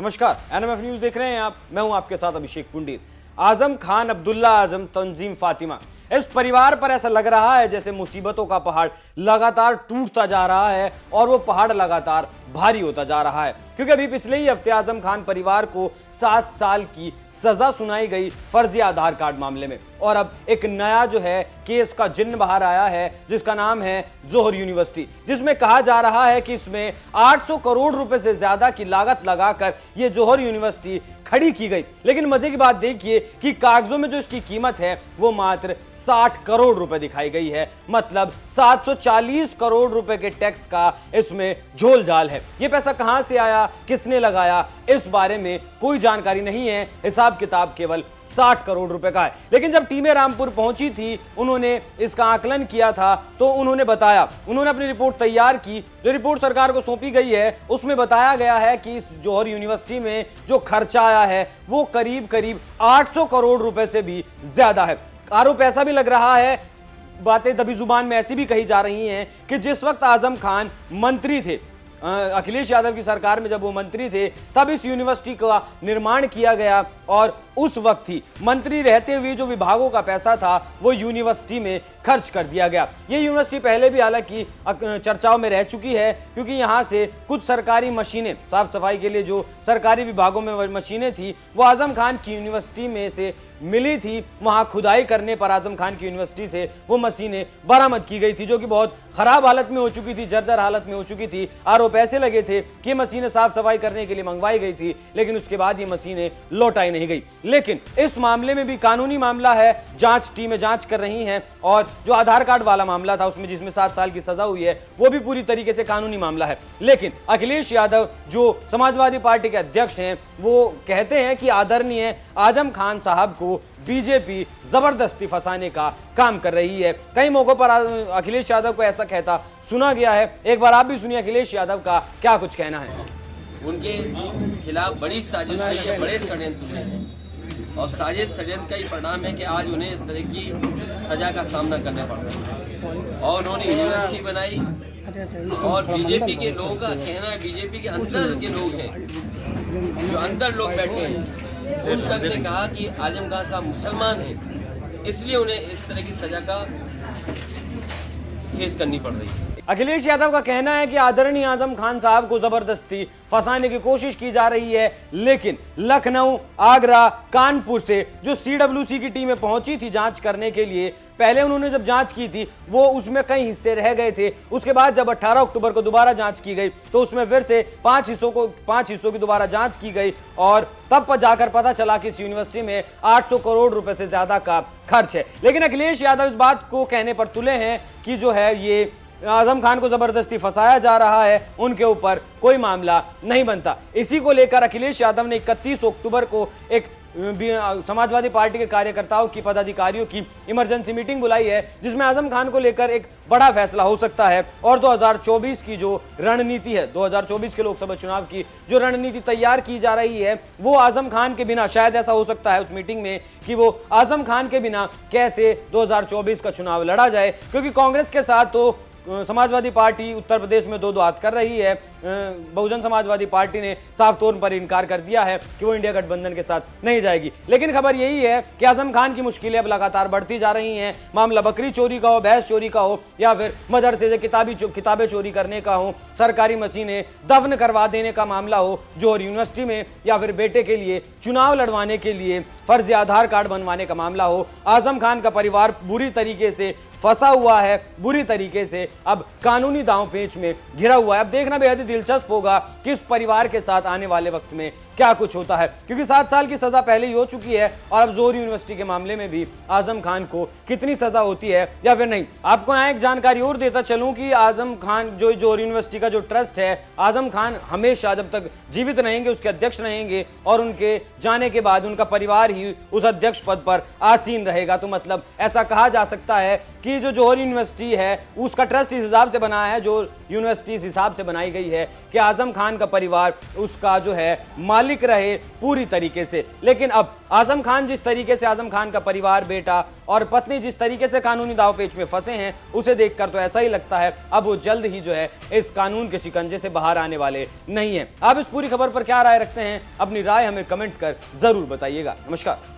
नमस्कार, NMF news देख रहे हैं आप। मैं हूं आपके साथ अभिषेक पुंडीर। आजम खान, अब्दुल्ला आजम, तंजीम फातिमा, इस परिवार पर ऐसा लग रहा है जैसे मुसीबतों का पहाड़ लगातार टूटता जा रहा है और वो पहाड़ लगातार भारी होता जा रहा है, क्योंकि अभी पिछले ही हफ्ते आजम खान परिवार को 7 साल की सजा सुनाई गई फर्जी आधार कार्ड मामले में। और अब एक नया जो है केस का जिन्न बाहर आया है, जिसका नाम है जोहर यूनिवर्सिटी, जिसमें कहा जा रहा है कि इसमें 800 करोड़ रुपए से ज्यादा की लागत लगाकर ये जोहर यूनिवर्सिटी खड़ी की गई। लेकिन मजे की बात देखिए कि कागजों में जो इसकी कीमत है वो मात्र 60 करोड़ रुपए दिखाई गई है। मतलब 740 करोड़ रुपए के टैक्स का इसमें झोल जाल है। ये पैसा कहां से आया, किसने लगाया, इस बारे में कोई जानकारी नहीं है। हिसाब किताब केवल 60 करोड़ रुपए का है। लेकिन जब टीमें रामपुर पहुंची थी, उन्होंने इसका आकलन किया था, तो उन्होंने बताया, उन्होंने अपनी रिपोर्ट तैयार की। जो रिपोर्ट सरकार को सौंपी गई है उसमें बताया गया है कि इस जोहर यूनिवर्सिटी में जो खर्चा आया है वो करीब करीब 800 करोड़ रुपए से भी ज्यादा है। आरोप ऐसा भी लग रहा है, बातें दबी जुबान में ऐसी भी कही जा रही हैं कि जिस वक्त आजम खान मंत्री थे, अखिलेश यादव की सरकार में जब वो मंत्री थे, तब इस यूनिवर्सिटी का निर्माण किया गया और उस वक्त ही मंत्री रहते हुए जो विभागों का पैसा था वो यूनिवर्सिटी में खर्च कर दिया गया। ये यूनिवर्सिटी पहले भी हालांकि चर्चाओं में रह चुकी है, क्योंकि यहाँ से कुछ सरकारी मशीनें, साफ सफाई के लिए जो सरकारी विभागों में मशीनें थी वो आजम खान की यूनिवर्सिटी में से मिली थी। वहां खुदाई करने पर आजम खान की यूनिवर्सिटी से वो मशीनें बरामद की गई थी, जो कि बहुत खराब हालत में हो चुकी थी, जर्जर हालत में हो चुकी थी। आरोप ऐसे लगे थे कि मशीनें साफ सफाई करने के लिए मंगवाई गई थी, लेकिन उसके बाद ये मशीनें लौटाई नहीं गई। लेकिन इस मामले में भी कानूनी मामला है, जांच टीमें जांच कर रही हैं। और जो आधार कार्ड वाला मामला था उसमें जिसमें 7 साल की सजा हुई है वो भी पूरी तरीके से कानूनी मामला है। लेकिन अखिलेश यादव जो समाजवादी पार्टी के अध्यक्ष हैं वो कहते हैं कि आदरणीय आजम खान साहब को बीजेपी जबरदस्ती फंसाने का काम कर रही है। कई मौकों पर अखिलेश यादव को ऐसा कहता सुना गया है। एक बार आप भी सुनिए अखिलेश यादव का क्या कुछ कहना है। उनके खिलाफ बड़ी साजिश के बड़े षड्यंत्र हुए हैं और साजिश षड्यंत्र का ही परिणाम है कि आज उन्हें इस तरह की सजा का सामना करना पड़ रहा है। और उन्होंने यूनिवर्सिटी बनाई और बीजेपी के लोगों का कहना है, बीजेपी के अंदर के लोग हैं, जो अंदर लोग बैठे हैं, उन तक ने कहा कि आजम खान साहब मुसलमान हैं, इसलिए उन्हें इस तरह की सजा का फेस करनी पड़ रही है। अखिलेश यादव का कहना है कि आदरणीय आजम खान साहब को जबरदस्ती फंसाने की कोशिश की जा रही है। लेकिन लखनऊ, आगरा, कानपुर से जो सीडब्ल्यूसी की टीमें पहुंची थी जांच करने के लिए, पहले उन्होंने जब जांच की थी वो उसमें कई हिस्से रह गए थे। उसके बाद जब 18 अक्टूबर को दोबारा जांच की गई तो उसमें फिर से 5 हिस्सों की दोबारा जांच की गई और तब जाकर पता चला कि इस यूनिवर्सिटी में 800 करोड़ रुपए से ज्यादा का खर्च है। लेकिन अखिलेश यादव इस बात को कहने पर तुले हैं कि जो है ये आजम खान को जबरदस्ती फंसाया जा रहा है, उनके ऊपर कोई मामला नहीं बनता। इसी को लेकर अखिलेश यादव ने 31 अक्टूबर को एक समाजवादी पार्टी के कार्यकर्ताओं की, पदाधिकारियों की इमरजेंसी मीटिंग बुलाई है, जिसमें आजम खान को लेकर एक बड़ा फैसला हो सकता है। और 2024 की जो रणनीति है, 2024 के लोकसभा चुनाव की जो रणनीति तैयार की जा रही है वो आजम खान के बिना, शायद ऐसा हो सकता है उस मीटिंग में कि वो आजम खान के बिना कैसे 2024 का चुनाव लड़ा जाए। क्योंकि कांग्रेस के साथ तो समाजवादी पार्टी उत्तर प्रदेश में दो हाथ कर रही है। बहुजन समाजवादी पार्टी ने साफ तौर पर इनकार कर दिया है कि वो इंडिया गठबंधन के साथ नहीं जाएगी। लेकिन खबर यही है कि आजम खान की मुश्किलें अब लगातार बढ़ती जा रही हैं। मामला बकरी चोरी का हो, भैंस चोरी का हो, या फिर मदरसे से किताबें चोरी करने का हो, सरकारी मशीनें दफन करवा देने का मामला हो जोहर यूनिवर्सिटी में, या फिर बेटे के लिए चुनाव लड़वाने के लिए फर्जी आधार कार्ड बनवाने का मामला हो, आजम खान का परिवार बुरी तरीके से फंसा हुआ है, बुरी तरीके से अब कानूनी दांव पेच में घिरा हुआ है। अब देखना बेहद दिलचस्प होगा कि इस परिवार के साथ आने वाले वक्त में क्या कुछ होता है, क्योंकि 7 साल की सजा पहले ही हो चुकी है और अब जोहर यूनिवर्सिटी के मामले में भी आजम खान को कितनी सजा होती है या फिर नहीं। आपको यहाँ एक जानकारी और देता चलूं कि आजम खान जो जोहर यूनिवर्सिटी का जो ट्रस्ट है, आजम खान हमेशा जब तक जीवित रहेंगे उसके अध्यक्ष रहेंगे और उनके जाने के बाद उनका परिवार ही उस अध्यक्ष पद पर आसीन रहेगा। तो मतलब ऐसा कहा जा सकता है कि जो जौहरी यूनिवर्सिटी है उसका ट्रस्ट इस हिसाब से बना है, जो यूनिवर्सिटी इस हिसाब से बनाई गई है कि आजम खान का परिवार उसका जो है मालिक रहे पूरी तरीके से। लेकिन अब आजम खान जिस तरीके से, आजम खान का परिवार, बेटा और पत्नी जिस तरीके से कानूनी दांवपेच में फंसे हैं, उसे देखकर तो ऐसा ही लगता है अब वो जल्द ही जो है इस कानून के शिकंजे से बाहर आने वाले नहीं है। आप इस पूरी खबर पर क्या राय रखते हैं? अपनी राय हमें कमेंट कर जरूर बताइएगा। नमस्कार।